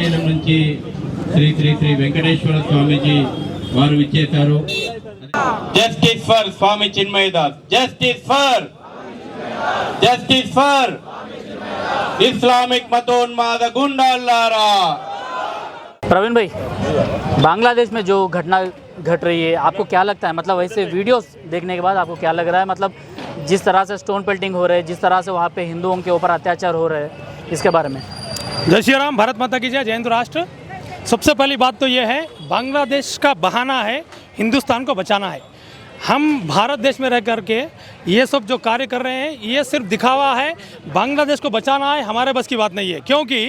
శ్రీశైలం నుంచి శ్రీ శ్రీ శ్రీ వెంకటేశ్వర స్వామీజీ వారు విచ్చేశారు. Justice for Swami Chinmayadas, justice for इस्लामिक मतोन्माद गुंडालारा। प्रवीण भाई, बांग्लादेश में जो घटना घट रही है आपको क्या लगता है? मतलब वैसे वीडियोस देखने के बाद आपको क्या लग रहा है? मतलब जिस तरह से स्टोन पेल्टिंग हो रहे है, जिस तरह से वहाँ पे हिंदुओं के ऊपर अत्याचार हो रहे हैं, इसके बारे में। जय श्री राम, भारत माता की जय, जय हिंद राष्ट्र। सबसे पहली बात तो ये है, बांग्लादेश का बहाना है हिंदुस्तान को बचाना है। हम भारत देश में रह करके ये सब जो कार्य कर रहे हैं ये सिर्फ दिखावा है। बांग्लादेश को बचाना है हमारे बस की बात नहीं है, क्योंकि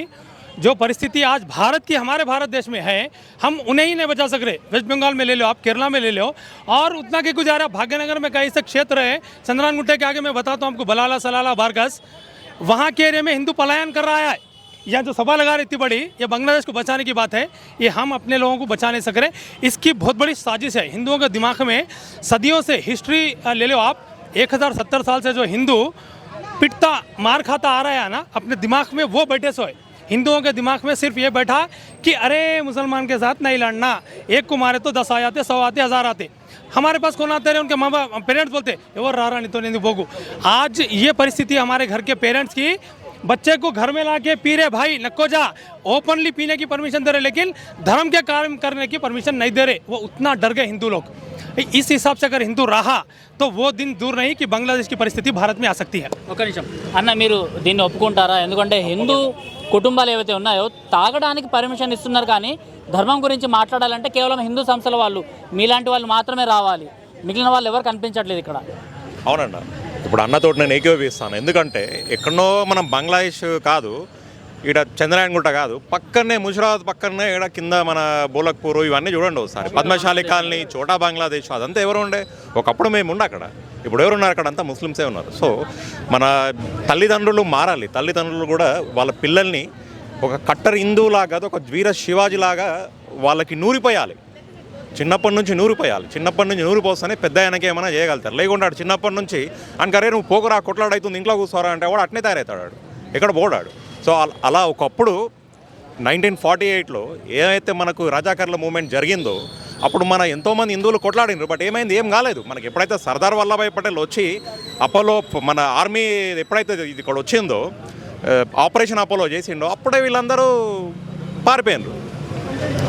जो परिस्थिति आज भारत की हमारे भारत देश में है हम उन्हें ही नहीं बचा सक रहे। वेस्ट बंगाल में ले लो, आप केरला में ले लो, और उतना के गुजारा भाग्यनगर में कई ऐसे क्षेत्र है, चंद्रान गुट्टे के आगे मैं बताता हूँ आपको, बलाला सलाला बारगस, वहाँ के एरिया में हिंदू पलायन कर रहा है। यह जो सभा लगा रही इतनी बड़ी, ये बांग्लादेश को बचाने की बात है, ये हम अपने लोगों को बचा नहीं सक रहे। इसकी बहुत बड़ी साजिश है। हिंदुओं के दिमाग में सदियों से हिस्ट्री ले लो आप, 1070 साल से जो हिंदू पिटता मार खाता आ रहा है ना, अपने दिमाग में वो बैठे सोए। हिंदुओं के दिमाग में सिर्फ ये बैठा कि अरे मुसलमान के साथ नहीं लड़ना, एक को मारे तो 10 आ जाते, 100 आते, 1000 आते। हमारे पास कौन आते रहे? उनके माँ बाप पेरेंट्स बोलते एवर रारा नहीं तो नहीं बोगू। आज ये परिस्थिति हमारे घर के पेरेंट्स की, बच्चे को घर में लाके पी रहे, भाई नको जा, ओपनली पीने की परमिशन दे रहे, लेकिन धर्म के कार्य करने की परमिशन नहीं दे रहे। वो उतना डर गए हिंदू लोग। इस हिसाब से अगर हिंदू रहा तो वो दिन दूर नहीं कि बांग्लादेश की परिस्थिति भारत में आ सकती है। ఒక నిమిషం అన్న, మీరు దీన్ని ఒప్పుకుంటారా? ఎందుకంటే హిందూ కుటుంబాలు ఏవైతే ఉన్నాయో తాగడానికి పర్మిషన్ ఇస్తున్నారు, కానీ ధర్మం గురించి మాట్లాడాలంటే కేవలం హిందూ సంస్థల వాళ్ళు, మీలాంటి వాళ్ళు మాత్రమే రావాలి, మిగిలిన వాళ్ళు ఎవరు కనిపించట్లేదు ఇక్కడ. అవునన్నా, ఇప్పుడు అన్నతోటి నేను ఏకీభవిస్తాను. ఎందుకంటే ఎక్కడో మనం బంగ్లాదేశ్ కాదు, ఇక్కడ చంద్రాయణగుట్ట కాదు, పక్కనే ముషిరాబాద్ పక్కనే ఇక్కడ కింద మన బోలక్పూర్ ఇవన్నీ చూడండి ఒకసారి, పద్మశాలి కాలనీ, చోటా బంగ్లాదేశ్, అదంతా ఎవరు ఉండే? ఒకప్పుడు మేము ఉండే అక్కడ, ఇప్పుడు ఎవరు ఉన్నారు అక్కడ? అంతా ముస్లిమ్సే ఉన్నారు. సో మన తల్లిదండ్రులు మారాలి. తల్లిదండ్రులు కూడా వాళ్ళ పిల్లల్ని ఒక కట్టర్ హిందువులాగా, ఒక వీర శివాజీలాగా వాళ్ళకి నూరిపోయాలి. చిన్నప్పటి నుంచి నూరిపోయాలి. చిన్నప్పటి నుంచి నూరిపోస్తేనే పెద్ద ఆయనకి ఏమైనా చేయగలుగుతారు. లేకుండా చిన్నప్పటి నుంచి అనకరే నువ్వు పోకురా, కొట్లాడవుతుంది, ఇంట్లో కూర్చోరా అంటే వాడు అట్నే తయారవుతాడు, ఎక్కడ పోడాడు. సో అలా ఒకప్పుడు 1948లో ఏమైతే మనకు రజాకర్ల మూమెంట్ జరిగిందో అప్పుడు మన ఎంతోమంది హిందువులు కొట్లాడినారు. బట్ ఏమైంది? ఏం కాలేదు. మనకి ఎప్పుడైతే సర్దార్ వల్లభాయ్ పటేల్ వచ్చి అపోలో మన ఆర్మీ ఎప్పుడైతే ఇది ఇక్కడ వచ్చిందో, ఆపరేషన్ అపోలో చేసిండో, అప్పుడే వీళ్ళందరూ పారిపోయినరు.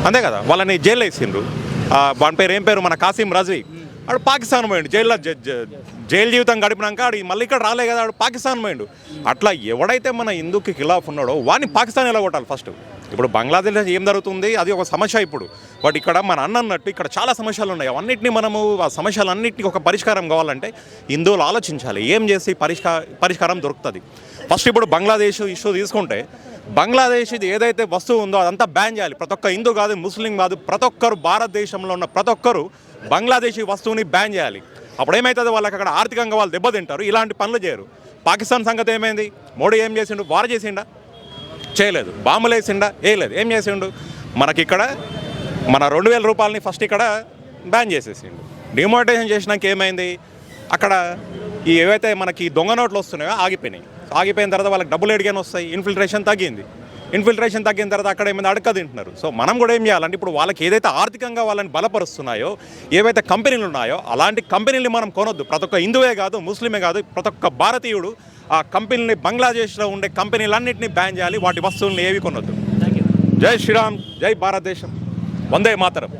అంతే కదా, వాళ్ళని జైలు వేసిండ్రు. వాడి పేరు ఏం పేరు, మన కాసిం రజ్వీ, ఆడు పాకిస్తాన్ పోయిండు. జైలు జీవితం గడిపినాక ఆడు మళ్ళీ ఇక్కడ రాలే కదా, ఆడు పాకిస్తాన్ పోయిండు. అట్లా ఎవడైతే మన హిందూకి ఖిలాఫ్ ఉన్నాడో వాడిని పాకిస్తాన్ ఎలా కొట్టాలి ఫస్ట్. ఇప్పుడు బంగ్లాదేశ్ ఏం జరుగుతుంది అది ఒక సమస్య ఇప్పుడు. బట్ ఇక్కడ మన అన్నట్టు ఇక్కడ చాలా సమస్యలు ఉన్నాయి. అవన్నింటినీ మనము ఆ సమస్యలన్నింటినీ ఒక పరిష్కారం కావాలంటే హిందువులు ఆలోచించాలి, ఏం చేసి పరిష్కారం దొరుకుతుంది. ఫస్ట్ ఇప్పుడు బంగ్లాదేశ్ ఇష్యూ తీసుకుంటే, బంగ్లాదేశ్ ఇది ఏదైతే వస్తువు ఉందో అదంతా బ్యాన్ చేయాలి. ప్రతి ఒక్క హిందూ కాదు, ముస్లిం కాదు, ప్రతి ఒక్కరు భారతదేశంలో ఉన్న ప్రతి ఒక్కరు బంగ్లాదేశీ వస్తువుని బ్యాన్ చేయాలి. అప్పుడు ఏమవుతుంది? వాళ్ళకి అక్కడ ఆర్థికంగా వాళ్ళు దెబ్బతింటారు, ఇలాంటి పనులు చేయరు. పాకిస్తాన్ సంగతి ఏమైంది? మోడీ ఏం చేసిండు? వార్ చేసిండా? చేయలేదు. బాంబులు వేసిండా? వేయలేదు. ఏం చేసిండు? మనకిక్కడ మన 2000 రూపాయలని ఫస్ట్ ఇక్కడ బ్యాన్ చేసేసిండు. డిమానిటైజేషన్ చేసినాక ఏమైంది? అక్కడ ఈ ఏవైతే మనకి దొంగ నోట్లు వస్తున్నాయో ఆగిపోయినాయి. ఆగిపోయిన తర్వాత వాళ్ళకి డబ్బులు ఎడిగానే వస్తాయి. ఇన్ఫిల్ట్రేషన్ తగ్గింది తగ్గిన తర్వాత అక్కడ ఏమైనా అడక తింటున్నారు. సో మనం కూడా ఏం చేయాలంటే ఇప్పుడు వాళ్ళకి ఏదైతే ఆర్థికంగా వాళ్ళని బలపరుస్తున్నాయో, ఏవైతే కంపెనీలు ఉన్నాయో అలాంటి కంపెనీలు మనం కొనొద్దు. ప్రతి ఒక్క హిందువే కాదు, ముస్లిమే కాదు, ప్రతి ఒక్క భారతీయుడు ఆ కంపెనీని, బంగ్లాదేశ్లో ఉండే కంపెనీలన్నింటినీ బ్యాన్ చేయాలి. వాటి వస్తువులను ఏవి కొనొద్దు. జై శ్రీరామ్, జై భారతదేశం, వందే మాతరం.